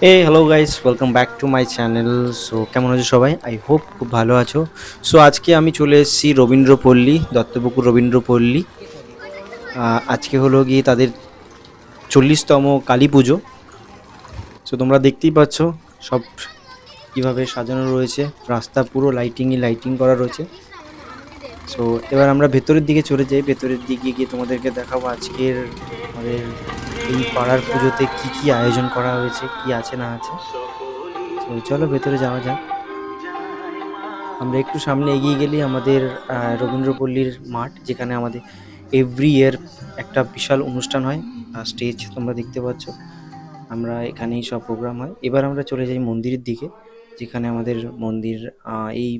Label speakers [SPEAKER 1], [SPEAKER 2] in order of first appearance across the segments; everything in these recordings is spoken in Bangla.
[SPEAKER 1] Hello guys, welcome back to my channel. So কেমন আছো সবাই? আই হোপ খুব ভালো আছো। সো আজকে আমি চলে এসেছি রবীন্দ্রপল্লী, দত্তপুকুর রবীন্দ্রপল্লী। আজকে হলো গিয়ে তাদের 40তম কালী পুজো। সো তোমরা দেখতেই পাচ্ছ সব কিভাবে সাজানো রয়েছে, রাস্তা পুরো লাইটিং করা রয়েছে। সো এবার আমরা ভেতরের দিকে চলে যাই। ভেতরের দিকে গিয়ে তোমাদেরকে দেখাবো আজকের আমাদের এই পাড়ার পুজোতে কি কি আয়োজন করা হয়েছে, কি আছে না আছে। তো চলো ভেতরে যাওয়া যাক। আমরা একটু সামনে এগিয়ে গেলেই আমাদের রবীন্দ্রপল্লীর মাঠ, যেখানে আমাদের এভরি ইয়ার একটা বিশাল অনুষ্ঠান হয়। স্টেজ তোমরা দেখতে পাচ্ছ, আমরা এখানেই সব প্রোগ্রাম হয়। এবার আমরা চলে যাই মন্দিরের দিকে, যেখানে আমাদের মন্দির এই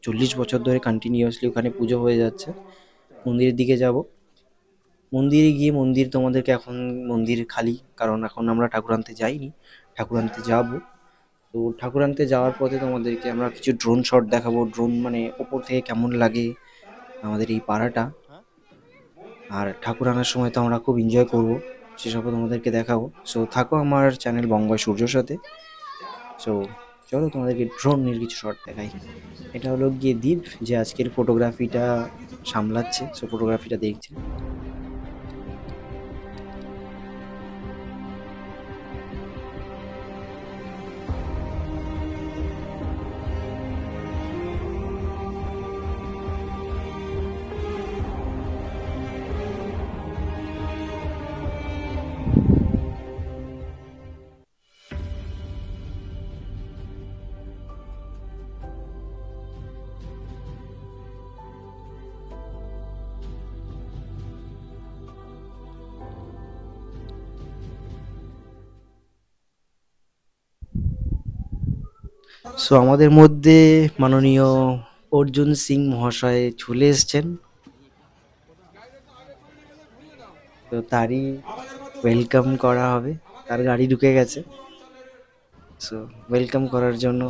[SPEAKER 1] 40 বছর ধরে কন্টিনিউয়াসলি ওখানে পুজো হয়ে যাচ্ছে। মন্দিরের দিকে যাব। মন্দিরে গিয়ে তোমাদেরকে এখন মন্দির খালি, কারণ এখন আমরা ঠাকুর আনতে যাইনি, ঠাকুর আনতে যাবো। তো ঠাকুর আনতে যাওয়ার পথে তোমাদেরকে আমরা কিছু ড্রোন শট দেখাবো, ড্রোন মানে ওপর থেকে কেমন লাগে আমাদের এই পাড়াটা। আর ঠাকুর আনার সময় তো আমরা খুব এনজয় করবো, সেসবও তোমাদেরকে দেখাবো। সো থাকো আমার চ্যানেল বঙ্গয় সূর্যর সাথে। সো চলো তোমাদেরকে ড্রোনের কিছু শট দেখাই। এটা হলো গিয়ে দীপ, যে আজকের ফটোগ্রাফিটা সামলাচ্ছে, সো ফটোগ্রাফিটা দেখছে। সো আমাদের মধ্যে মাননীয় অর্জুন সিং মহাশয় চলে এসছেন। তো তারই ওয়েলকাম করা হবে, তার গাড়ি ঢুকে গেছে। সো ওয়েলকাম করার জন্য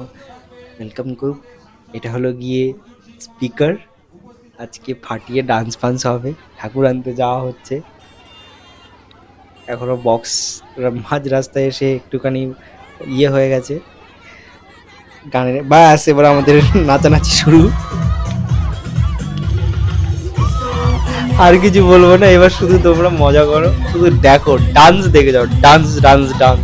[SPEAKER 1] ওয়েলকাম গ্রুপ। এটা হলো গিয়ে স্পিকার, আজকে ফাটিয়ে ডান্স ফান্স হবে। ঠাকুর আনতে যাওয়া হচ্ছে, এখনো বক্স মাঝ রাস্তায় এসে একটুখানি হয়ে গেছে গানের। ব্যাস এবার আমাদের নাচানাচি শুরু। আর কিছু বলবো না, এবার শুধু তোমরা মজা করো, শুধু দেখো, ডান্স দেখে যাও, ডান্স ডান্স ডান্স।